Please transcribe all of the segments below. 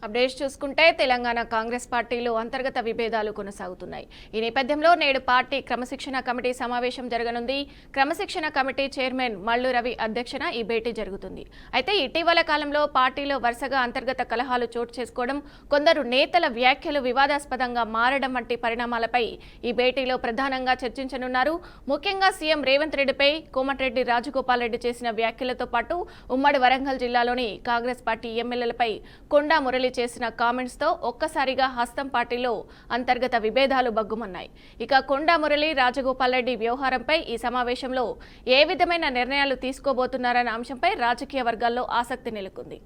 Updates చూసుకుంటే తెలంగాణ కాంగ్రెస్ పార్టీలో అంతర్గత విభేదాలు కొనసాగుతున్నాయి. ఈ నేపథ్యంలో నేడు పార్టీ క్రమశిక్షణ కమిటీ సమావేశం జరగనుంది. క్రమశిక్షణ కమిటీ చైర్మన్ మల్లు రవి అధ్యక్షన ఈ భేటీ జరుగుతుంది. అయితే ఇటీవల కాలంలో పార్టీలో వరుసగా అంతర్గత కలహాలు చోటు చేసుకోవడం, కొందరు నేతల వ్యాఖ్యలు వివాదాస్పదంగా మారడం వంటి పరిణామాలపై ఈ భేటీలో ప్రధానంగా చర్చించనున్నారు. ముఖ్యంగా సీఎం రేవంత్ రెడ్డిపై కోమటిరెడ్డి రాజగోపాల్ రెడ్డి చేసిన వ్యాఖ్యలతో పాటు ఉమ్మడి వరంగల్ జిల్లాలోని కాంగ్రెస్ పార్టీ ఎమ్మెల్యేలపై కొండా మురళి చేసిన కామెంట్స్ తో ఒక్కసారిగా హస్తం పార్టీలో అంతర్గత విభేదాలు బగ్గుమన్నాయి. ఇక కొండా మురళి రాజగోపాల్ రెడ్డి వ్యవహారంపై ఈ సమావేశంలో ఏ విధమైన నిర్ణయాలు తీసుకోబోతున్నారన్న అంశంపై రాజకీయ వర్గాల్లో ఆసక్తి నెలకొంది.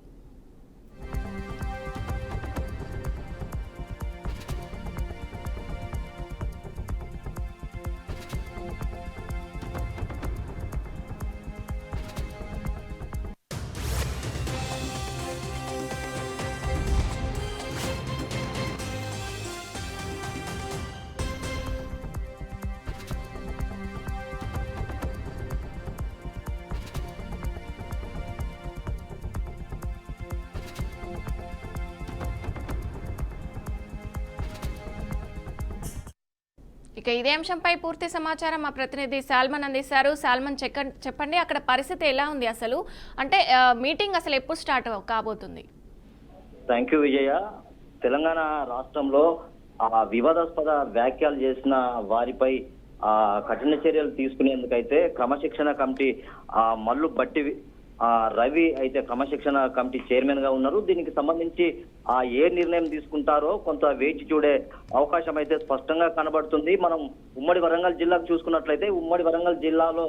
ఇక ఇదే అంశంపై పూర్తి సమాచారం మా ప్రతినిధి సాల్మన్ అందిస్తారు. సాల్మన్ చెప్పండి, అక్కడ పరిస్థితి ఎలా ఉంది అసలు? అంటే మీటింగ్ అసలు ఎప్పుడు స్టార్ట్ కాబోతుంది? థ్యాంక్ యూ విజయ. తెలంగాణ రాష్ట్రంలో వివాదాస్పద వ్యాఖ్యలు చేసిన వారిపై కఠిన చర్యలు తీసుకునేందుకైతే క్రమశిక్షణ కమిటీ మల్లు బట్టి రవి అయితే క్రమశిక్షణ కమిటీ చైర్మన్ గా ఉన్నారు. దీనికి సంబంధించి ఏ నిర్ణయం తీసుకుంటారో కొంత వేచి చూడే అవకాశం అయితే స్పష్టంగా కనబడుతుంది. మనం ఉమ్మడి వరంగల్ జిల్లాకు చూసుకున్నట్లయితే ఉమ్మడి వరంగల్ జిల్లాలో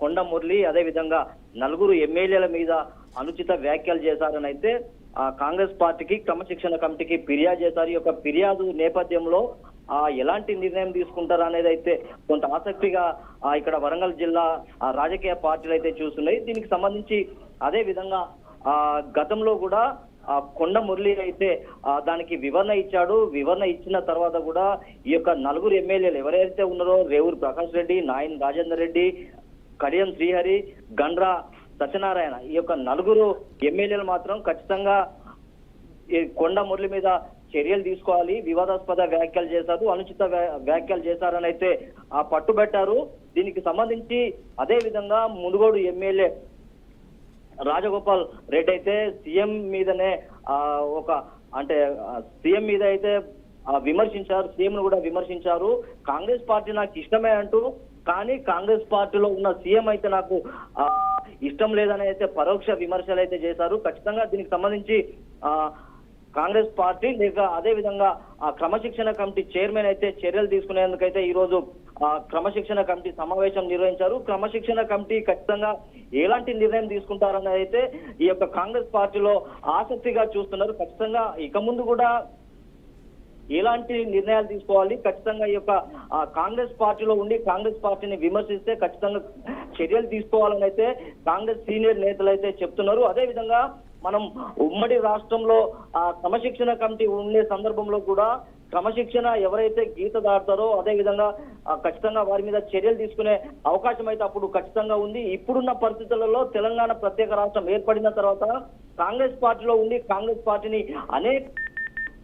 కొండ మురళి అదే విధంగా నలుగురు ఎమ్మెల్యేల మీద అనుచిత వ్యాఖ్యలు చేశారని అయితే కాంగ్రెస్ పార్టీకి క్రమశిక్షణ కమిటీకి ఫిర్యాదు చేశారు. ఈ యొక్క ఫిర్యాదు నేపథ్యంలో ఎలాంటి నిర్ణయం తీసుకుంటారు అనేది అయితే కొంత ఆసక్తిగా ఇక్కడ వరంగల్ జిల్లా రాజకీయ పార్టీలు అయితే చూస్తున్నాయి. దీనికి సంబంధించి అదే విధంగా గతంలో కూడా కొండ మురళి అయితే దానికి వివరణ ఇచ్చాడు. వివరణ ఇచ్చిన తర్వాత కూడా ఈ యొక్క నలుగురు ఎమ్మెల్యేలు ఎవరైతే ఉన్నారో రేవూరు ప్రకాష్ రెడ్డి, నాయన్ రాజేందర్ రెడ్డి, కడియం శ్రీహరి, గండ్రా సత్యనారాయణ, ఈ యొక్క నలుగురు ఎమ్మెల్యేలు మాత్రం ఖచ్చితంగా కొండ మురళి మీద చర్యలు తీసుకోవాలి, వివాదాస్పద వ్యాఖ్యలు చేశారు, అనుచిత వ్యాఖ్యలు చేశారని అయితే పట్టుబట్టారు. దీనికి సంబంధించి అదే విధంగా మునుగోడు ఎమ్మెల్యే రాజగోపాల్ రెడ్డి అయితే సీఎం మీదనే సీఎం మీద అయితే విమర్శించారు, సీఎం ను కూడా విమర్శించారు. కాంగ్రెస్ పార్టీ నాకు ఇష్టమే అంటూ, కానీ కాంగ్రెస్ పార్టీలో ఉన్న సీఎం అయితే నాకు ఇష్టం లేదని అయితే పరోక్ష విమర్శలు అయితే చేశారు. ఖచ్చితంగా దీనికి సంబంధించి కాంగ్రెస్ పార్టీ లేక అదే విధంగా క్రమశిక్షణ కమిటీ చైర్మన్ అయితే చర్యలు తీసుకునేందుకైతే ఈ రోజు క్రమశిక్షణ కమిటీ సమావేశం నిర్వహించారు. క్రమశిక్షణ కమిటీ ఖచ్చితంగా ఎలాంటి నిర్ణయం తీసుకుంటారన్నది అయితే ఈ యొక్క కాంగ్రెస్ పార్టీలో ఆసక్తిగా చూస్తున్నారు. ఖచ్చితంగా ఇక ముందు కూడా ఎలాంటి నిర్ణయాలు తీసుకోవాలి, ఖచ్చితంగా ఈ యొక్క కాంగ్రెస్ పార్టీలో ఉండి కాంగ్రెస్ పార్టీని విమర్శిస్తే ఖచ్చితంగా చర్యలు తీసుకోవాలని అయితే కాంగ్రెస్ సీనియర్ నేతలు అయితే చెప్తున్నారు. అదే విధంగా మనం ఉమ్మడి రాష్ట్రంలో క్రమశిక్షణ కమిటీ ఉండే సందర్భంలో కూడా క్రమశిక్షణ ఎవరైతే గీత దాటుతారో అదే విధంగా ఖచ్చితంగా వారి మీద చర్యలు తీసుకునే అవకాశం అయితే అప్పుడు ఖచ్చితంగా ఉంది. ఇప్పుడున్న పరిస్థితులలో తెలంగాణ ప్రత్యేక రాష్ట్రం ఏర్పడిన తర్వాత కాంగ్రెస్ పార్టీలో ఉండి కాంగ్రెస్ పార్టీని అనేక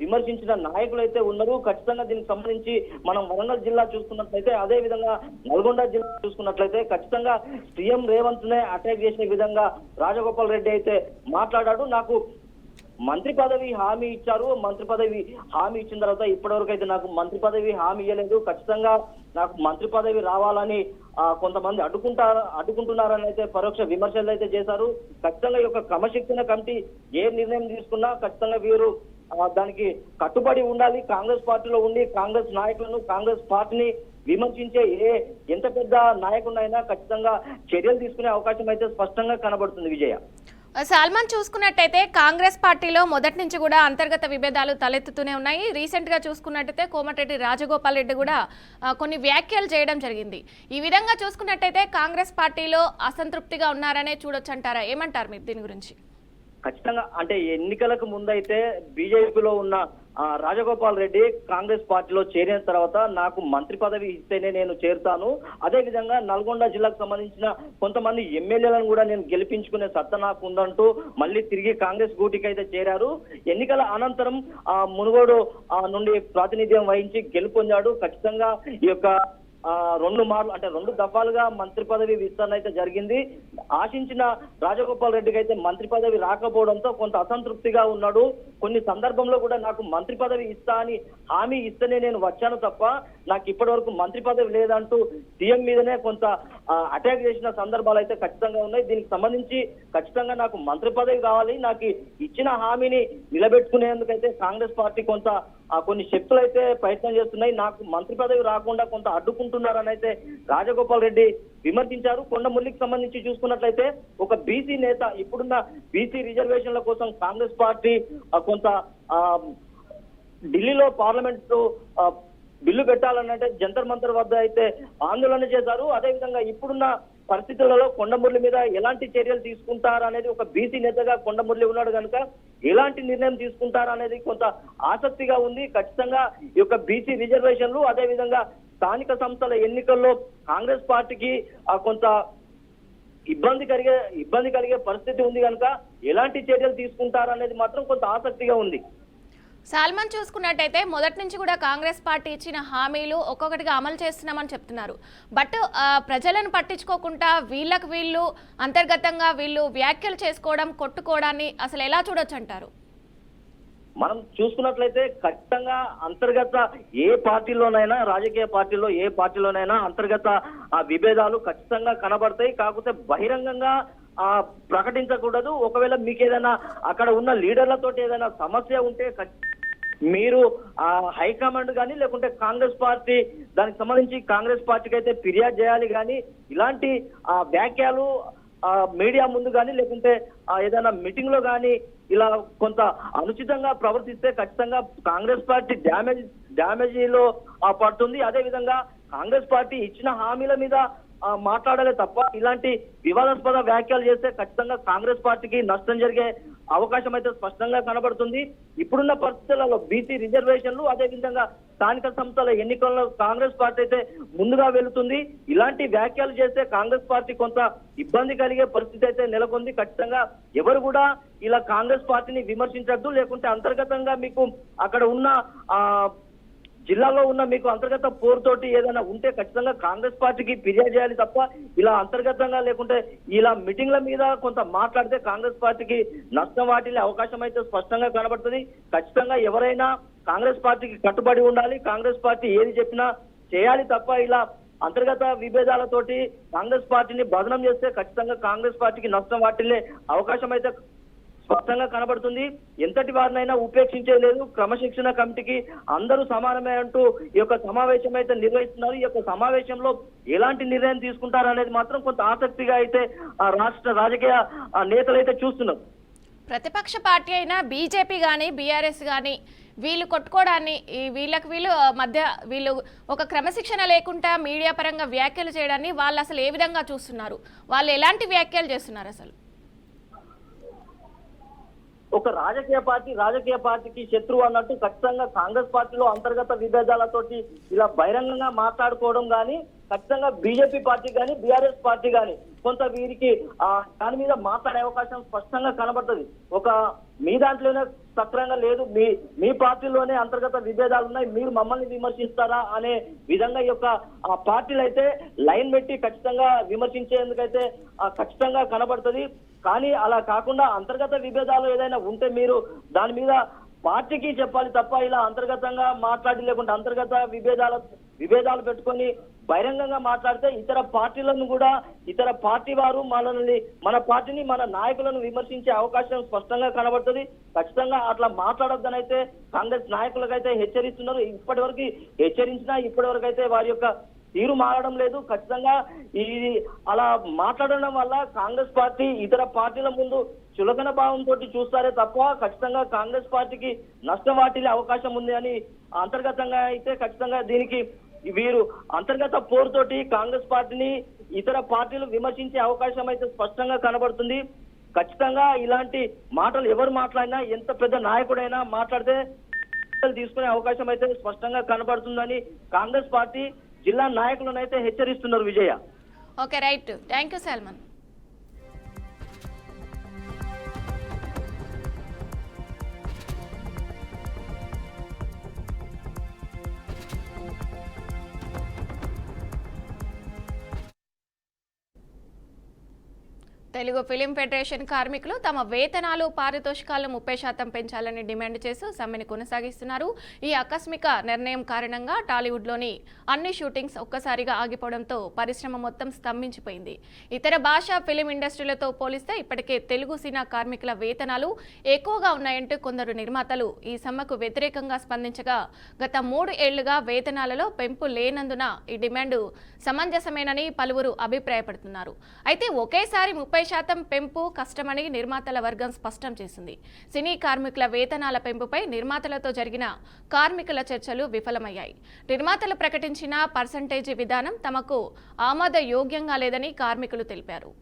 విమర్శించిన నాయకులు అయితే ఉన్నారు. ఖచ్చితంగా దీనికి సంబంధించి మనం వరంగల్ జిల్లా చూసుకున్నట్లయితే అదే విధంగా నల్గొండ జిల్లా చూసుకున్నట్లయితే ఖచ్చితంగా సీఎం రేవంత్ నే అటాక్ చేసే విధంగా రాజగోపాల్ రెడ్డి అయితే మాట్లాడాడు. నాకు మంత్రి పదవి హామీ ఇచ్చారు, మంత్రి పదవి హామీ ఇచ్చిన తర్వాత ఇప్పటివరకు అయితే నాకు మంత్రి పదవి హామీ ఇవ్వలేదు, ఖచ్చితంగా నాకు మంత్రి పదవి రావాలని కొంతమంది అడ్డుకుంటున్నారని అయితే పరోక్ష విమర్శలు అయితే చేశారు. ఖచ్చితంగా ఈ యొక్క క్రమశిక్షణ కమిటీ ఏ నిర్ణయం తీసుకున్నా ఖచ్చితంగా వీరు దానికి కట్టుబడి ఉండాలి. కాంగ్రెస్ పార్టీలో ఉండి కాంగ్రెస్ నాయకులను కాంగ్రెస్ పార్టీని విమర్శించే ఎంత పెద్ద నాయకుడినైనా ఖచ్చితంగా చర్యలు తీసుకునే అవకాశం అయితే స్పష్టంగా కనబడుతుంది. విజయ, సల్మాన్ చూసుకున్నట్టయితే కాంగ్రెస్ పార్టీలో మొదటి నుంచి కూడా అంతర్గత విభేదాలు తలెత్తుతూనే ఉన్నాయి. రీసెంట్ గా చూసుకున్నట్టయితే కోమటిరెడ్డి రాజగోపాల్ రెడ్డి కూడా కొన్ని వ్యాఖ్యలు చేయడం జరిగింది. ఈ విధంగా చూసుకున్నట్టయితే కాంగ్రెస్ పార్టీలో అసంతృప్తిగా ఉన్నారనే చూడొచ్చు అంటారా? ఏమంటారు మీరు దీని గురించి? ఖచ్చితంగా అంటే ఎన్నికలకు ముందైతే బీజేపీలో ఉన్న రాజగోపాల్ రెడ్డి కాంగ్రెస్ పార్టీలో చేరిన తర్వాత నాకు మంత్రి పదవి ఇస్తేనే నేను చేరుతాను, అదే విధంగా నల్గొండ జిల్లాకు సంబంధించిన కొంతమంది ఎమ్మెల్యేలను కూడా నేను గెలిపించుకునే సత్తా నాకు ఉందంటూ మళ్ళీ తిరిగి కాంగ్రెస్ గూటికి అయితే చేరారు. ఎన్నికల అనంతరం మునుగోడు నుండి ప్రాతినిధ్యం వహించి గెలుపొందాడు. ఖచ్చితంగా ఈ యొక్క 2 మార్లు అంటే 2 దఫాలుగా మంత్రి పదవి విస్తరణ అయితే జరిగింది. ఆశించిన రాజగోపాల్ రెడ్డికి అయితే మంత్రి పదవి రాకపోవడంతో కొంత అసంతృప్తిగా ఉన్నాడు. కొన్ని సందర్భంలో కూడా నాకు మంత్రి పదవి ఇస్తా అని హామీ ఇస్తేనే నేను వచ్చాను తప్ప నాకు ఇప్పటి వరకు మంత్రి పదవి లేదంటూ సీఎం మీదనే కొంత అటాక్ చేసిన సందర్భాలు అయితే ఖచ్చితంగా ఉన్నాయి. దీనికి సంబంధించి ఖచ్చితంగా నాకు మంత్రి పదవి కావాలి, నాకు ఇచ్చిన హామీని నిలబెట్టుకునేందుకైతే కాంగ్రెస్ పార్టీ కొంత కొన్ని శక్తులు అయితే ప్రయత్నం చేస్తున్నాయి, నాకు మంత్రి పదవి రాకుండా కొంత అడ్డుకుంటున్నారని అయితే రాజగోపాల్ రెడ్డి విమర్శించారు. కొండమురళికి సంబంధించి చూసుకున్నట్లయితే ఒక బీసీ నేత, ఇప్పుడున్న బీసీ రిజర్వేషన్ల కోసం కాంగ్రెస్ పార్టీ కొంత ఢిల్లీలో పార్లమెంట్ బిల్లు పెట్టాలనంటే జంతర్ మంతర్ వద్ద అయితే ఆందోళన చేశారు. అదేవిధంగా ఇప్పుడున్న పరిస్థితులలో కొండమురళి మీద ఎలాంటి చర్యలు తీసుకుంటారు అనేది ఒక బీసీ నేతగా కొండమురళి ఉన్నాడు కనుక ఎలాంటి నిర్ణయం తీసుకుంటారు అనేది కొంత ఆసక్తిగా ఉంది. ఖచ్చితంగా ఈ యొక్క బీసీ రిజర్వేషన్లు అదేవిధంగా స్థానిక సంస్థల ఎన్నికల్లో కాంగ్రెస్ పార్టీకి కొంత ఇబ్బంది కలిగే పరిస్థితి ఉంది కనుక ఎలాంటి చర్యలు తీసుకుంటారు అనేది మాత్రం కొంత ఆసక్తిగా ఉంది. సాల్మన్ చూసుకున్నట్టయితే మొదటి నుంచి కూడా కాంగ్రెస్ పార్టీ ఇచ్చిన హామీలు ఒక్కొక్కటిగా అమలు చేస్తున్నామని చెప్తున్నారు. బట్ ప్రజలను పట్టించుకోకుండా వీళ్ళు అంతర్గతంగా వీళ్ళు వ్యాఖ్యలు చేసుకోవడం, కొట్టుకోవడాన్ని అసలు ఎలా చూడొచ్చు అంటారు? మనం చూసుకున్నట్లయితే ఖచ్చితంగా అంతర్గత ఏ పార్టీలోనైనా, రాజకీయ పార్టీలో ఏ పార్టీలోనైనా అంతర్గత విభేదాలు ఖచ్చితంగా కనబడతాయి. కాకపోతే బహిరంగంగా ప్రకటించకూడదు. ఒకవేళ మీకు ఏదైనా అక్కడ ఉన్న లీడర్లతో ఏదైనా సమస్య ఉంటే మీరు హైకమాండ్ కానీ లేకుంటే కాంగ్రెస్ పార్టీ దానికి సంబంధించి కాంగ్రెస్ పార్టీకి అయితే ఫిర్యాదు చేయాలి. కానీ ఇలాంటి వ్యాఖ్యలు మీడియా ముందు కానీ లేకుంటే ఏదైనా మీటింగ్ లో కానీ ఇలా కొంత అనుచితంగా ప్రవర్తిస్తే ఖచ్చితంగా కాంగ్రెస్ పార్టీ డ్యామేజీలో పడుతుంది. అదే విధంగా కాంగ్రెస్ పార్టీ ఇచ్చిన హామీల మీద మాట్లాడాలి తప్ప ఇలాంటి వివాదాస్పద వ్యాఖ్యలు చేస్తే ఖచ్చితంగా కాంగ్రెస్ పార్టీకి నష్టం జరిగే అవకాశం అయితే స్పష్టంగా కనబడుతుంది. ఇప్పుడున్న పరిస్థితులలో బీసీ రిజర్వేషన్లు అదేవిధంగా స్థానిక సంస్థల ఎన్నికల్లో కాంగ్రెస్ పార్టీ అయితే ముందుగా వెళుతుంది. ఇలాంటి వ్యాఖ్యలు చేస్తే కాంగ్రెస్ పార్టీ కొంత ఇబ్బంది కలిగే పరిస్థితి అయితే నెలకొంది. ఖచ్చితంగా ఎవరు కూడా ఇలా కాంగ్రెస్ పార్టీని విమర్శించద్దు, లేకుంటే అంతర్గతంగా మీకు అక్కడ ఉన్న జిల్లాలో ఉన్న మీకు అంతర్గత పోరుతోటి ఏదైనా ఉంటే ఖచ్చితంగా కాంగ్రెస్ పార్టీకి ఫిర్యాదు చేయాలి తప్ప ఇలా అంతర్గతంగా లేకుంటే ఇలా మీటింగ్ల మీద కొంత మాట్లాడితే కాంగ్రెస్ పార్టీకి నష్టం వాటిల్లే అవకాశం అయితే స్పష్టంగా కనబడుతుంది. ఖచ్చితంగా ఎవరైనా కాంగ్రెస్ పార్టీకి కట్టుబడి ఉండాలి, కాంగ్రెస్ పార్టీ ఏది చెప్పినా చేయాలి తప్ప ఇలా అంతర్గత విభేదాలతోటి కాంగ్రెస్ పార్టీని బదనం చేస్తే ఖచ్చితంగా కాంగ్రెస్ పార్టీకి నష్టం వాటిల్లే అవకాశం అయితే స్పష్టంగా కనబడుతుంది. ఎంతటి వారినైనా ఉపేక్షించేది లేదు. క్రమశిక్షణ కమిటీకి అందరూ సమానమే అంటూ ఈ యొక్క సమావేశం అయితే నిర్వహిస్తున్నారు. ఈ యొక్క సమావేశంలో ఎలాంటి నిర్ణయం తీసుకుంటారు అనేది మాత్రం కొంత ఆసక్తిగా అయితే రాష్ట్ర రాజకీయ నేతలు అయితే చూస్తున్నారు. ప్రతిపక్ష పార్టీ అయినా బీజేపీ కానీ బీఆర్ఎస్ కానీ వీళ్ళు కొట్టుకోవడాన్ని వీళ్ళు మధ్య వీళ్ళు ఒక క్రమశిక్షణ లేకుండా మీడియా పరంగా వ్యాఖ్యలు చేయడాన్ని వాళ్ళు అసలు ఏ విధంగా చూస్తున్నారు? వాళ్ళు ఎలాంటి వ్యాఖ్యలు చేస్తున్నారు? అసలు ఒక రాజకీయ పార్టీకి శత్రువు అన్నట్టు ఖచ్చితంగా కాంగ్రెస్ పార్టీలో అంతర్గత విభేదాలతోటి ఇలా బహిరంగంగా మాట్లాడుకోవడం కానీ ఖచ్చితంగా బీజేపీ పార్టీ కానీ బీఆర్ఎస్ పార్టీ కానీ కొంత వీరికి దాని మీద మాట్లాడే అవకాశం స్పష్టంగా కనబడుతుంది. ఒక మీ దాంట్లోనే సక్రంగా లేదు, మీ పార్టీలోనే అంతర్గత విభేదాలు ఉన్నాయి, మీరు మమ్మల్ని విమర్శిస్తారా అనే విధంగా ఈ యొక్క పార్టీలు అయితే లైన్ పెట్టి ఖచ్చితంగా విమర్శించేందుకైతే ఖచ్చితంగా కనబడుతుంది. కానీ అలా కాకుండా అంతర్గత విభేదాలు ఏదైనా ఉంటే మీరు దాని మీద పార్టీకి చెప్పాలి తప్ప ఇలా అంతర్గతంగా మాట్లాడి లేకుంటే అంతర్గత విభేదాలు పెట్టుకొని బహిరంగంగా మాట్లాడితే ఇతర పార్టీలను కూడా ఇతర పార్టీ వారు మన పార్టీని మన నాయకులను విమర్శించే అవకాశం స్పష్టంగా కనబడుతుంది. ఖచ్చితంగా అట్లా మాట్లాడొద్దనైతే కాంగ్రెస్ నాయకులకైతే హెచ్చరిస్తున్నారు. ఇప్పటి హెచ్చరించినా ఇప్పటి వరకు అయితే వారి యొక్క తీరు మారడం లేదు. ఖచ్చితంగా ఇది అలా మాట్లాడడం వల్ల కాంగ్రెస్ పార్టీ ఇతర పార్టీల ముందు చులకన భావంతో చూస్తారే తప్ప ఖచ్చితంగా కాంగ్రెస్ పార్టీకి నష్టం వాటిల్లే అవకాశం ఉంది అని అంతర్గతంగా అయితే ఖచ్చితంగా దీనికి వీరు అంతర్గత పోరుతోటి కాంగ్రెస్ పార్టీని ఇతర పార్టీలు విమర్శించే అవకాశం అయితే స్పష్టంగా కనబడుతుంది. ఖచ్చితంగా ఇలాంటి మాటలు ఎవరు మాట్లాడినా, ఎంత పెద్ద నాయకుడైనా మాట్లాడితే తీసుకునే అవకాశం అయితే స్పష్టంగా కనబడుతుందని కాంగ్రెస్ పార్టీ జిల్లా నాయకులను అయితే హెచ్చరిస్తున్నారు. Vijaya. Okay, right. Thank you Salman. Telugu film federation కార్మికులు తమ వేతనాలు పారితోషికాలు 30% పెంచాలని డిమాండ్ చేస్తూ సమ్మెను కొనసాగిస్తున్నారు. ఈ ఆకస్మిక నిర్ణయం కారణంగా టాలీవుడ్లోని అన్ని షూటింగ్స్ ఒక్కసారిగా ఆగిపోవడంతో పరిశ్రమ మొత్తం స్తంభించిపోయింది. ఇతర భాషా ఫిలిం ఇండస్ట్రీలతో పోలిస్తే ఇప్పటికే తెలుగు సినిమా కార్మికుల వేతనాలు ఎక్కువగా ఉన్నాయంటూ కొందరు నిర్మాతలు ఈ సమ్మెకు వ్యతిరేకంగా స్పందించగా గత 3 ఏళ్లుగా వేతనాలలో పెంపు లేనందున ఈ డిమాండ్ సమంజసమేనని పలువురు అభిప్రాయపడుతున్నారు. అయితే ఒకేసారి 30% పెంపు కష్టమని నిర్మాతల వర్గం స్పష్టం చేసింది. సినీ కార్మికుల వేతనాల పెంపుపై నిర్మాతలతో జరిగిన కార్మికుల చర్చలు విఫలమయ్యాయి. నిర్మాతలు ప్రకటించిన పర్సంటేజీ విధానం తమకు ఆమోదయోగ్యంగా లేదని కార్మికులు తెలిపారు.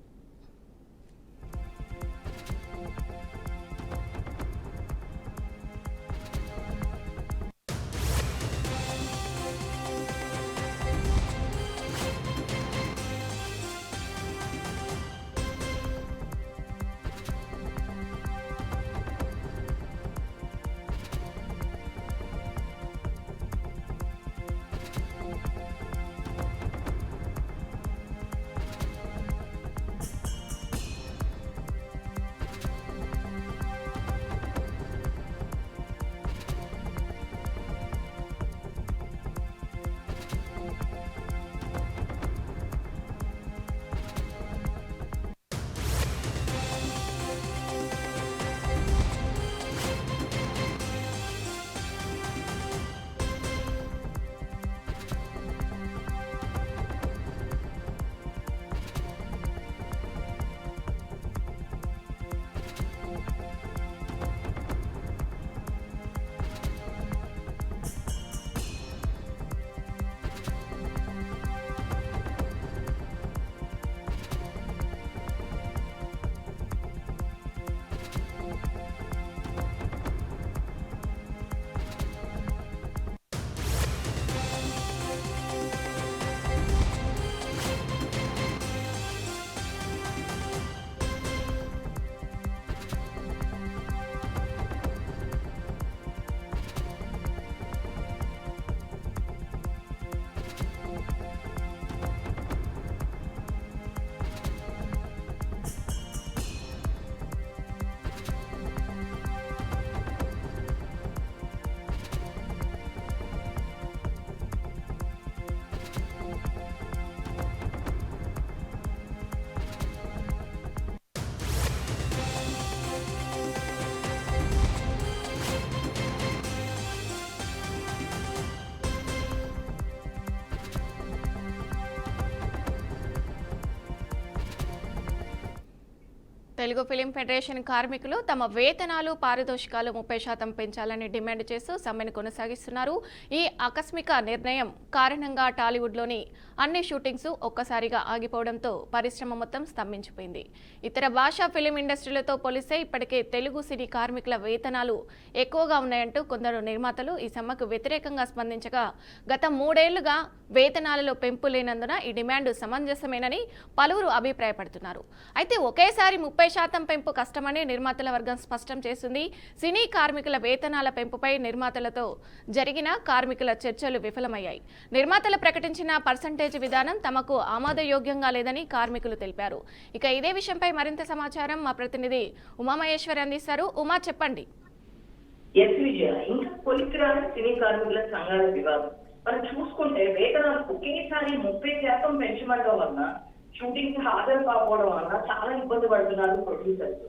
తెలుగు ఫిలిం ఫెడరేషన్ కార్మికులు తమ వేతనాలు పారితోషికాలు 30% పెంచాలని డిమాండ్ చేస్తూ సమ్మెను కొనసాగిస్తున్నారు. ఈ ఆకస్మిక నిర్ణయం కారణంగా టాలీవుడ్లోని అన్ని షూటింగ్స్ ఒక్కసారిగా ఆగిపోవడంతో పరిశ్రమ మొత్తం స్తంభించిపోయింది. ఇతర భాషా ఫిలిం ఇండస్ట్రీలతో పోలిస్తే ఇప్పటికే తెలుగు సినీ కార్మికుల వేతనాలు ఎక్కువగా ఉన్నాయంటూ కొందరు నిర్మాతలు ఈ సమ్మెకు వ్యతిరేకంగా స్పందించగా గత 3 ఏళ్లుగా వేతనాలలో పెంపు లేనందున ఈ డిమాండ్ సమంజసమేనని పలువురు అభిప్రాయపడుతున్నారు. అయితే ఒకేసారి 30% పెంపు కష్టమని నిర్మాతల వర్గం స్పష్టం చేసింది. సినీ కార్మికుల వేతనాల పెంపుపై నిర్మాతలతో జరిగిన కార్మికుల చర్చలు విఫలమయ్యాయి. నిర్మాతలు ప్రకటించిన పర్సంటేజ్ విధానం తమకు ఆమోదయోగ్యంగా లేదని కార్మికులు తెలిపారు. ఇక ఇదే విషయంపై మరింత సమాచారం మా ప్రతినిధి ఉమామహేశ్వరి అందిస్తారు. ఉమా, చెప్పండి. ఇంకా పొలిటికల్ సినీ కార్మికుల సంఘాల వివాదం మనం చూసుకుంటే వేతనాలు ఒకేసారి 30% పెంచడం వల్ల షూటింగ్ హాజరు కాకపోవడం వల్ల చాలా ఇబ్బంది పడుతున్నారు ప్రొడ్యూసర్స్.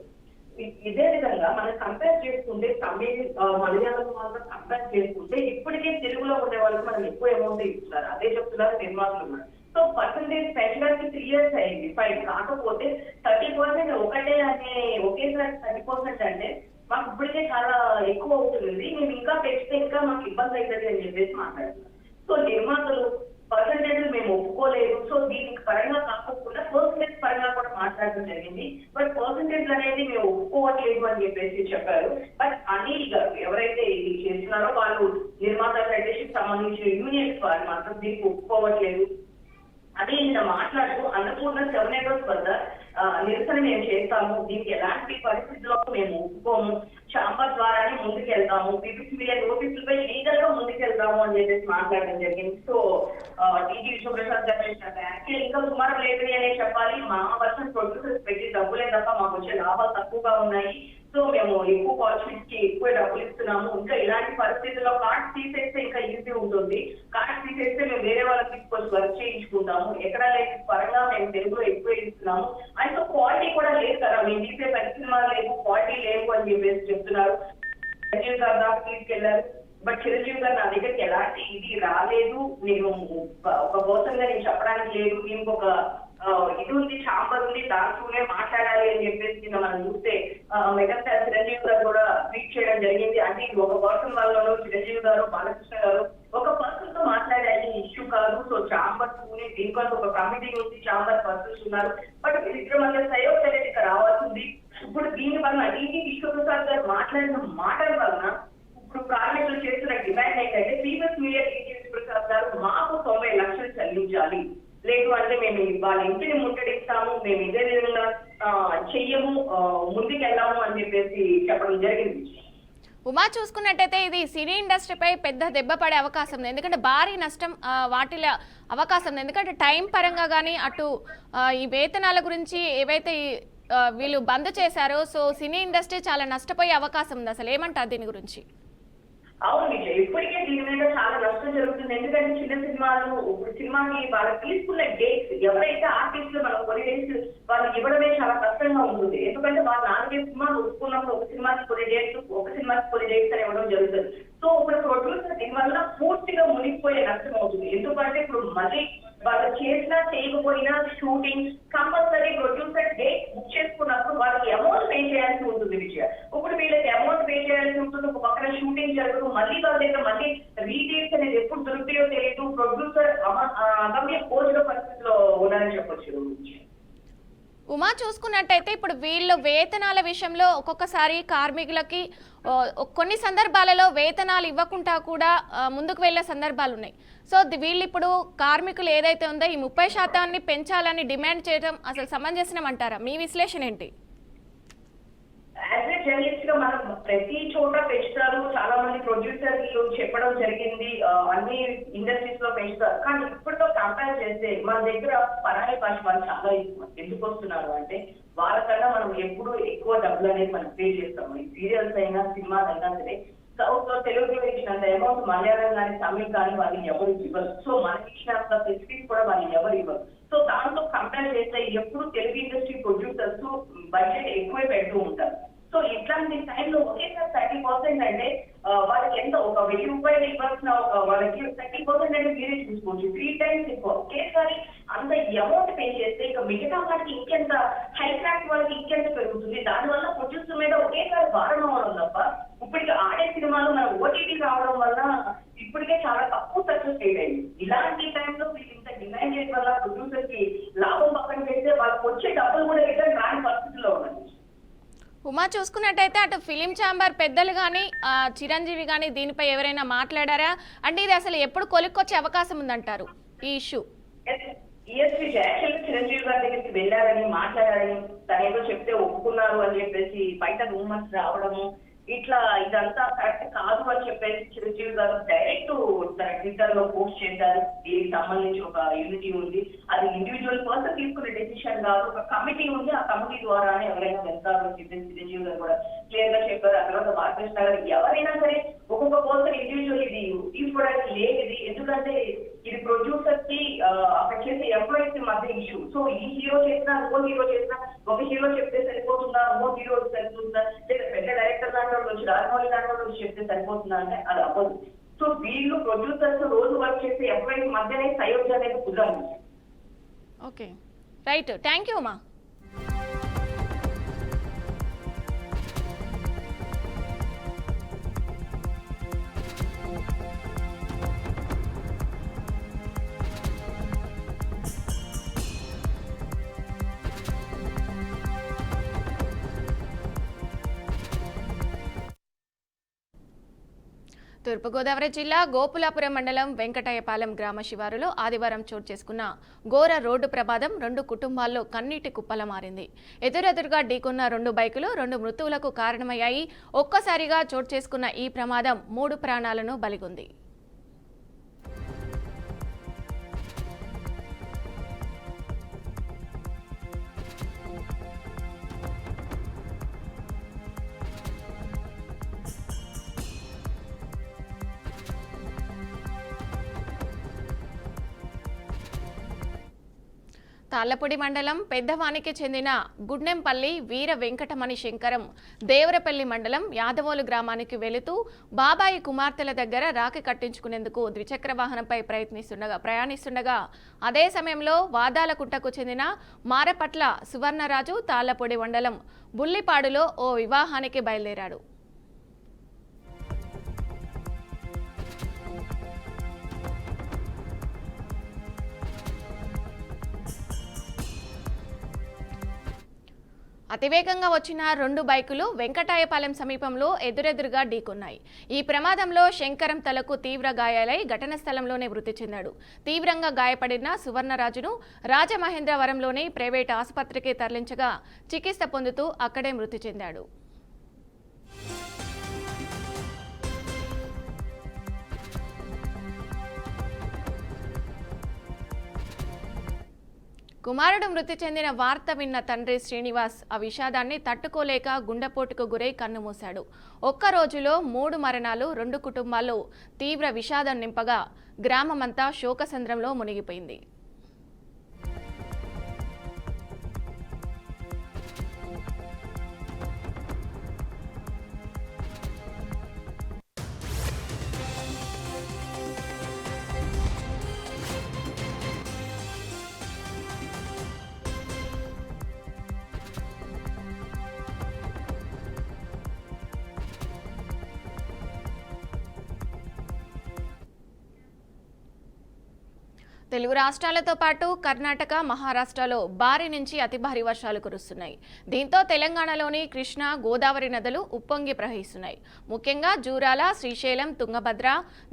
ఇదే విధంగా మనం కంపేర్ చేసుకుంటే తమిళ మలయాళం వాళ్ళతో కంపేర్ చేసుకుంటే ఇప్పటికే తెలుగులో ఉండే వాళ్ళకి మనం ఎక్కువ అమౌంట్ ఇస్తున్నారు. అదే చెప్తున్నారు నిర్మాతలు కూడా. సో పర్సంటేజ్ పెంచడానికి 3 years అయింది. 5 కాకపోతే 30% ఒకటే అనే ఒకేసారి 30% అంటే మాకు ఇప్పటికే చాలా ఎక్కువ అవుతుంది. మేము ఇంకా పెంచితే ఇంకా మాకు ఇబ్బంది అవుతుంది అని చెప్పేసి మాట్లాడుతున్నారు. సో నిర్మాతలు పర్సంటేజ్ మేము ఒప్పుకోలేదు. సో దీనికి పరంగా కాకుండా పర్సంటేజ్ పరంగా కూడా మాట్లాడడం జరిగింది. బట్ పర్సంటేజ్ అనేది మేము ఒప్పుకోవట్లేదు అని చెప్పేసి చెప్పారు. బట్ అనిల్ గారు ఎవరైతే ఇది చేస్తున్నారో వాళ్ళు నిర్మాత ఫెడరేషన్ సంబంధించిన యూనియన్స్ వారు మాత్రం దీనికి ఒప్పుకోవట్లేదు. అదే నిన్న మాట్లాడుతూ అన్నపూర్ణ 7 acres వద్ద నిరసన మేము చేస్తాము, దీనికి ఎలాంటి పరిస్థితుల్లో మేము ఒప్పుకోము, ఛాంబర్ ద్వారానే ముందుకెళ్తాము, PPCBA నోటీసులపై లీగల్ గా ముందుకెళ్తాము అని చెప్పేసి మాట్లాడడం జరిగింది. సో టీజీ విశ్వప్రసాద్ గారు యాక్చువల్ ఇంకా సుమారు లేదని అనే చెప్పాలి. మా వర్షన్ ప్రొడ్యూసర్స్ పెట్టి డబ్బులే తప్ప మాకు వచ్చే లాభాలు తక్కువగా ఉన్నాయి. సో మేము ఎక్కువ కాల్షీట్స్ కి ఎక్కువ డబ్బులు ఇస్తున్నాము. ఇంకా ఇలాంటి పరిస్థితుల్లో కార్డ్స్ తీసేస్తే ఇంకా ఈజీ ఉంటుంది. కార్డ్స్ తీసేస్తే మేము వేరే వాళ్ళకి తీసుకొచ్చి వర్క్ చేయించుకుంటాము. ఎక్కడ లేని పరంగా మేము తెలుగులో ఎక్కువ ఇస్తున్నాము. అండ్ క్వాలిటీ కూడా లేదు కదా, మేము తీసే పెద్ద సినిమాలు లేవు, క్వాలిటీ లేవు అని చెప్పేసి చెప్తున్నారు. చిరంజీవి గారు దాకా తీసుకెళ్లారు. బట్ చిరంజీవి గారు నా దగ్గరికి ఎలాంటి ఇది రాలేదు, నేను ఒక పర్సన్ గా నేను చెప్పడానికి లేదు, దీనికి ఒక ఇది ఉంది, ఛాంబర్ ఉంది, దాంట్లోనే మాట్లాడాలి అని చెప్పేసి మనం చూస్తే మెగాస్టార్ చిరంజీవి గారు కూడా ట్వీట్ చేయడం జరిగింది. అంటే ఇది ఒక పర్సన్ వాళ్ళలో చిరంజీవి గారు, బాలకృష్ణ గారు ఒక పర్సన్ తో మాట్లాడే ఇష్యూ కాదు. సో ఛాంబర్ దీనికంటే ఒక కమిటీ ఉంది, ఛాంబర్ పర్సన్స్ ఉన్నారు. బట్ వీరిద్దరి మధ్య సయోగ అనేది ఇక్కడ రావాల్సింది. ఇప్పుడు దీని వలన టీజీ విశ్వప్రసాద్ గారు మాట్లాడిన మాటల వలన ఇప్పుడు కార్మికులు చేస్తున్న డిమాండ్ ఏంటంటే ప్రీవియస్ మీడియా టీజీ విశ్వప్రసాద్ గారు మాకు 90 లక్షలు చెల్లించాలి, లేదు అంటే మేము వాళ్ళ ఇంటిని ముట్టడిస్తాము, మేము ఇదే విధంగా చెయ్యము, ముందుకెళ్ళాము అని చెప్పేసి చెప్పడం జరిగింది. ఉమా, చూసుకున్నట్టయితే ఇది సినీ ఇండస్ట్రీపై పెద్ద దెబ్బ పడే అవకాశం ఉంది. ఎందుకంటే భారీ నష్టం వాటిలో అవకాశం ఉంది. ఎందుకంటే టైం పరంగా కానీ అటు ఈ వేతనాల గురించి ఏవైతే వీళ్ళు బంద్ చేశారో, సో సినీ ఇండస్ట్రీ చాలా నష్టపోయే అవకాశం ఉంది. అసలు ఏమంటారు దీని గురించి? అవును విజయ్, ఇప్పటికే దీని మీద చాలా నష్టం జరుగుతుంది. ఎందుకంటే చిన్న సినిమాలు ఇప్పుడు సినిమాకి వాళ్ళు తీసుకున్న డేట్స్, ఎవరైతే ఆర్టిస్టులు మనం కొన్ని డేట్స్ వాళ్ళు ఇవ్వడమే చాలా కష్టంగా ఉంటుంది. ఎందుకంటే వాళ్ళు 4-5 సినిమాలు ఒప్పుకున్నప్పుడు ఒక సినిమాకి కొన్ని డేట్స్, ఒక సినిమాకి కొన్ని డేట్స్ అని ఇవ్వడం జరుగుతుంది. సో ఇప్పుడు ప్రొడ్యూసర్ దీని వల్ల పూర్తిగా మునిగిపోయే నష్టం అవుతుంది. ఎందుకంటే ఇప్పుడు మళ్ళీ వాళ్ళు చేసినా చేయకపోయినా shooting compulsory producer date book చేసుకున్నప్పుడు వాళ్ళకి అమౌంట్ పే చేయాల్సి ఉంటుంది విజయ. ఇప్పుడు వీళ్ళకి అమౌంట్ పే చేయాల్సి ఉంటుంది, ఒక పక్కన షూటింగ్ జరుగుతూ మళ్ళీ వాళ్ళ దగ్గర మళ్ళీ రీడేట్స్ అనేది ఎప్పుడు దొరుకుతాయో తెలియదు. ప్రొడ్యూసర్ అగమ్య కోసిన పరిస్థితిలో ఉన్నారని చెప్పొచ్చు. ఉమా, చూసుకున్నట్టయితే ఇప్పుడు వీళ్ళు వేతనాల విషయంలో ఒక్కొక్కసారి కార్మికులకి కొన్ని సందర్భాలలో వేతనాలు ఇవ్వకుండా కూడా ముందుకు వెళ్లే సందర్భాలు ఉన్నాయి. సో వీళ్ళు ఇప్పుడు కార్మికులు ఏదైతే ఉందో ఈ 30% పెంచాలని డిమాండ్ చేయడం అసలు సమంజసం అంటారా? మీ విశ్లేషణ ఏంటి? యాజ్ ఏ జర్నలిస్ట్ గా మనం ప్రతి చోట పెంచుతారు, చాలా మంది ప్రొడ్యూసర్లు చెప్పడం జరిగింది, అన్ని ఇండస్ట్రీస్ లో పెంచుతారు. కానీ ఇప్పటితో కంపేర్ చేస్తే మన దగ్గర పరాయి భాష వాళ్ళు చాలా ఎందుకు వస్తున్నారు అంటే వాళ్ళకన్నా మనం ఎప్పుడు ఎక్కువ డబ్బులు అనేది మనం పే చేస్తాము. ఈ సీరియల్స్ అయినా సినిమాలు అయినా సరే సౌత్ లో తెలుగులో ఇచ్చినంత అమౌంట్ మలయాళం కానీ తమిళ్ కానీ వాళ్ళు ఎవరు ఇవ్వరు. సో మనకి ఇచ్చినంత ఫెసిలిటీస్ కూడా వాళ్ళు ఎవరు ఇవ్వరు. సో దాంతో కంపేర్ చేస్తే ఎప్పుడు తెలుగు ఇండస్ట్రీ ప్రొడ్యూసర్స్ బడ్జెట్ ఎక్కువే పెడుతూ ఉంటారు. సో ఇట్లాంటి టైంలో ఒకేసారి 30% అంటే వాళ్ళకి ఎంత ఒక 1000 రూపాయలు ఇవ్వాల్సిన వాళ్ళకి 30% అంటే మీరే చూసుకోవచ్చు, 3 times ఎక్కువ. ఒకేసారి అంత అమౌంట్ పే చేస్తే ఇక మిగతా వాళ్ళకి ఇంకెంత హై క్లాస్ వాళ్ళకి ఇంకెంత పెరుగుతుంది. దానివల్ల ప్రొడ్యూసర్ మీద ఒకేసారి భారం అవ్వడం తప్ప ఇప్పటికి ఆడే సినిమాలు మన ఓటీటీ రావడం వల్ల ఇప్పటికే చాలా తక్కువ సక్సెస్ రేట్ అయింది. ఇలాంటి టైంలో వీళ్ళు ఇంత డిమాండ్ చేయడం వల్ల ప్రొడ్యూసర్ కి లాభం పక్కన పెడితే వాళ్ళకి వచ్చే డబ్బులు కూడా రిటర్న్ రాని పరిస్థితిలో ఉన్నాయి. ఉమా, చూసుకున్నట్టయితే అటు ఫిలిం ఛాంబర్ పెద్దలు కానీ చిరంజీవి కానీ దీనిపై ఎవరైనా మాట్లాడారా? అంటే ఇది అసలు ఎప్పుడు కొలిక్కొచ్చే అవకాశం ఉందంటారు ఈ ఇష్యూ? చిరంజీవి గారి దగ్గరికి వెళ్ళారని మాట్లాడారని తను ఏదో చెప్తే ఒప్పుకున్నారు అని చెప్పేసి బయట రూమర్స్ రావడము, ఇట్లా ఇదంతా కరెక్ట్ కాదు అని చెప్పేసి చిరంజీవి గారు డైరెక్ట్ తన ట్విట్టర్ లో పోస్ట్ చేశారు. దీనికి సంబంధించి ఒక యూనిటీ ఉంది, అది ఇండివిజువల్ పర్సన్ తీసుకునే డెసిషన్ కాదు, ఒక కమిటీ ఉంది, ఆ కమిటీ ద్వారానే ఎవరైనా వెళ్తారు అని చెప్పేసి చిరంజీవి గారు కూడా క్లియర్ గా చెప్పారు. ఆ తర్వాత బాలకృష్ణ గారు ఎవరైనా సరే ఒక్కొక్క పర్సన్ ఇండివిజువల్ ఇది తీసుకోవడానికి లేదు. ఎందుకంటే ఇది ప్రొడ్యూసర్ కి అక్కడ చేసే ఎంప్లాయీస్ మధ్య ఇష్యూ. సో ఈ హీరో చేసినా ఇంకో హీరో చేసినా ఒక హీరో చెప్తే సరిపోతుందా, ఇంకో హీరో సరిపోతుందా, లేదా పెద్ద డైరెక్టర్ దాంట్లో వచ్చి రాజమౌళి దాంట్లో వచ్చి చెప్తే సరిపోతుందా అంటే అది అవ్వదు. సో వీళ్ళు ప్రొడ్యూసర్స్ రోజు వర్క్ చేసే ఎంప్లాయీస్ మధ్యనే సయోధ్య అనేది కుదరదు. ఓకే, రైట్, థ్యాంక్ యూ అమ్మా. తూర్పుగోదావరి జిల్లా గోపులాపురం మండలం వెంకటయ్యపాలెం గ్రామ శివారులో ఆదివారం చోటు చేసుకున్న ఘోర రోడ్డు ప్రమాదం 2 కుటుంబాల్లో కన్నీటి కుప్పల మారింది. ఎదురెదురుగా ఢీకొన్న 2 బైకులు 2 మృతువులకు కారణమయ్యాయి. ఒక్కసారిగా చోటు చేసుకున్న ఈ ప్రమాదం 3 ప్రాణాలను బలిగొంది. తాళ్లపూడి మండలం పెద్దవానికి చెందిన గుడ్నెంపల్లి వీర వెంకటమణి శంకరం దేవరపల్లి మండలం యాదవోలు గ్రామానికి వెళుతూ బాబాయి కుమార్తెల దగ్గర రాఖీ కట్టించుకునేందుకు ద్విచక్ర వాహనంపై ప్రయాణిస్తుండగా అదే సమయంలో వాదాలకుంటకు చెందిన మారపట్ల సువర్ణరాజు తాళ్లపూడి మండలం బుల్లిపాడులో ఓ వివాహానికి బయలుదేరాడు. అతివేగంగా వచ్చిన 2 బైకులు వెంకటాయపాలెం సమీపంలో ఎదురెదురుగా ఢీకొన్నాయి. ఈ ప్రమాదంలో శంకరం తలకు తీవ్ర గాయాలై ఘటన స్థలంలోనే మృతి చెందాడు. తీవ్రంగా గాయపడిన సువర్ణరాజును రాజమహేంద్రవరంలోని ప్రైవేట్ ఆసుపత్రికి తరలించగా చికిత్స పొందుతూ అక్కడే మృతి చెందాడు. కుమారుడు మృతి చెందిన వార్త విన్న తండ్రి శ్రీనివాస్ ఆ విషాదాన్ని తట్టుకోలేక గుండెపోటుకు గురై కన్నుమూశాడు. ఒక్క రోజులో 3 మరణాలు 2 కుటుంబాల్లో తీవ్ర విషాదం నింపగా గ్రామమంతా శోకసంద్రంలో మునిగిపోయింది. తెలుగు రాష్ట్రాలతో పాటు కర్ణాటక, మహారాష్ట్రలో భారీ నుంచి అతి భారీ వర్షాలు కురుస్తున్నాయి. దీంతో తెలంగాణలోని కృష్ణా, గోదావరి నదులు ఉప్పొంగి ప్రవహిస్తున్నాయి. ముఖ్యంగా జూరాల, శ్రీశైలం, తుంగభద్ర,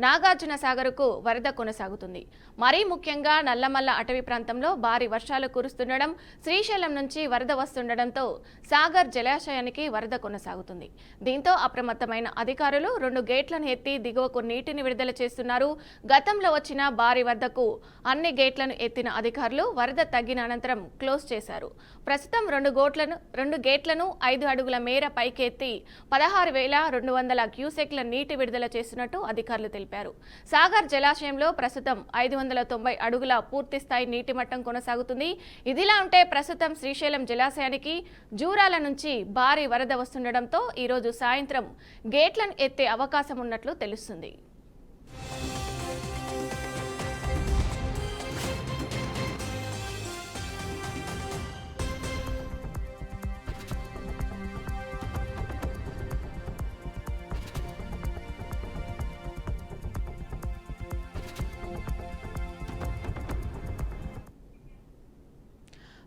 నాగార్జున సాగర్కు వరద కొనసాగుతుంది. మరీ ముఖ్యంగా నల్లమల్ల అటవీ ప్రాంతంలో భారీ వర్షాలు కురుస్తుండడం, శ్రీశైలం నుంచి వరద వస్తుండడంతో సాగర్ జలాశయానికి వరద కొనసాగుతుంది. దీంతో అప్రమత్తమైన అధికారులు 2 గేట్లను ఎత్తి దిగువకు నీటిని విడుదల చేస్తున్నారు. గతంలో వచ్చిన భారీ వరదకు అన్ని గేట్లను ఎత్తిన అధికారులు వరద తగ్గిన అనంతరం క్లోజ్ చేశారు. ప్రస్తుతం 2 గేట్లను 5 అడుగుల మేర పైకి ఎత్తి 16,200 క్యూసెక్ల నీటి విడుదల చేస్తున్నట్టు అధికారులు తెలిపారు. సాగర్ జలాశయంలో ప్రస్తుతం 590 అడుగుల పూర్తిస్థాయి నీటి మట్టం కొనసాగుతుంది. ఇదిలా ఉంటే ప్రస్తుతం శ్రీశైలం జలాశయానికి జూరాల నుంచి భారీ వరద వస్తుండడంతో ఈరోజు సాయంత్రం గేట్లను ఎత్తే అవకాశం ఉన్నట్లు తెలుస్తుంది.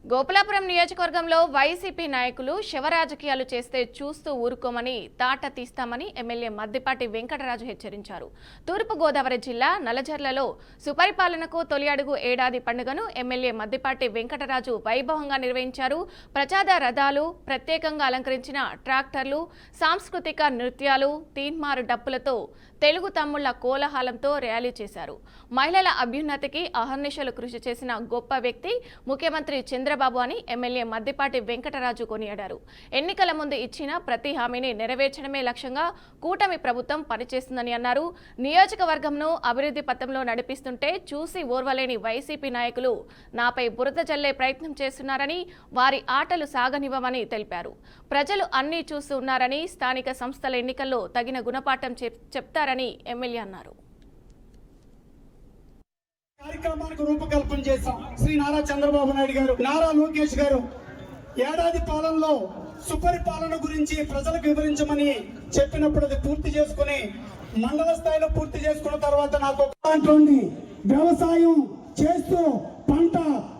గోపులాపురం నియోజకవర్గంలో వైసీపీ నాయకులు శవ రాజకీయాలు చేస్తే చూస్తూ ఊరుకోమని తాట తీస్తామని ఎమ్మెల్యే మద్దిపాటి వెంకటరాజు హెచ్చరించారు. తూర్పుగోదావరి జిల్లా నల్లజర్లలో సుపరిపాలనకు తొలి అడుగు ఏడాది పండుగను ఎమ్మెల్యే మద్దిపాటి వెంకటరాజు వైభవంగా నిర్వహించారు. ప్రచాద రథాలు, ప్రత్యేకంగా అలంకరించిన ట్రాక్టర్లు, సాంస్కృతిక నృత్యాలు, తీన్మారు డప్పులతో తెలుగు తమ్ముళ్ల కోలాహలంతో ర్యాలీ చేశారు. మహిళల అభ్యున్నతికి అహర్నిశలు కృషి చేసిన గొప్ప వ్యక్తి ముఖ్యమంత్రి చంద్రబాబు అని ఎమ్మెల్యే మద్దిపాటి వెంకటరాజు కొనియాడారు. ఎన్నికల ముందు ఇచ్చిన ప్రతి హామీని నెరవేర్చడమే లక్ష్యంగా కూటమి ప్రభుత్వం పనిచేస్తుందని అన్నారు. నియోజకవర్గంను అభివృద్ధి పథంలో నడిపిస్తుంటే చూసి ఓర్వలేని వైసీపీ నాయకులు నాపై బురద జల్లే ప్రయత్నం చేస్తున్నారని, వారి ఆటలు సాగనివ్వమని తెలిపారు. ప్రజలు అన్నీ చూస్తూ ఉన్నారని, స్థానిక సంస్థల ఎన్నికల్లో తగిన గుణపాఠం చెప్తారని ఎమ్మెల్యే అన్నారు. కార్యక్రమానికి రూపకల్పన చేశాం. శ్రీ నారా చంద్రబాబు నాయుడు గారు, నారా లోకేష్ గారు ఏడాది పాలనలో సుపరిపాలన గురించి ప్రజలకు వివరించమని చెప్పినప్పుడు అది పూర్తి చేసుకుని మండల స్థాయిలో పూర్తి చేసుకున్న తర్వాత నాకు వ్యవసాయం చేస్తూ పంట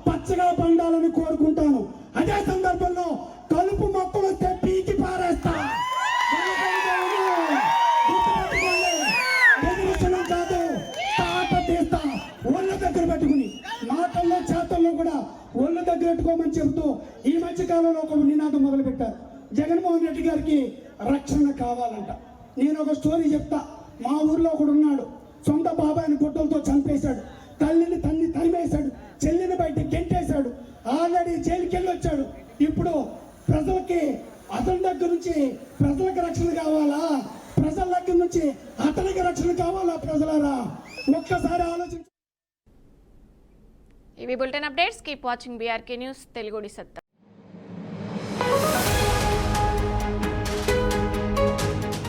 పచ్చగా పండాలని కోరుకుంటాను. అదే సందర్భంలో కలుపు మొక్కలు వస్తే పీకి పారేస్తా. కట్టుకోమని చెబుతూ ఈ మధ్య కాలంలో ఒక నినాదం మొదలుపెట్టారు. జగన్మోహన్ రెడ్డి గారికి రక్షణ కావాలంట. నేను ఒక స్టోరీ చెప్తా. మా ఊర్లో ఒకడు ఉన్నాడు, సొంత బాబాయిని గుడ్డలతో చంపేశాడు, తల్లిని తరిమేశాడు, చెల్లిని బయట గెంటేశాడు, ఆల్రెడీ జైలుకి వెళ్ళి వచ్చాడు. ఇప్పుడు ప్రజలకి అతని దగ్గర నుంచి ప్రజలకు రక్షణ కావాలా, ప్రజల దగ్గర నుంచి అతనికి రక్షణ కావాలా? ప్రజలారా ఒక్కసారి ఆలోచించ. ఇవి bulletin updates. Keep watching BRK news తెలుగుడి సత్తా.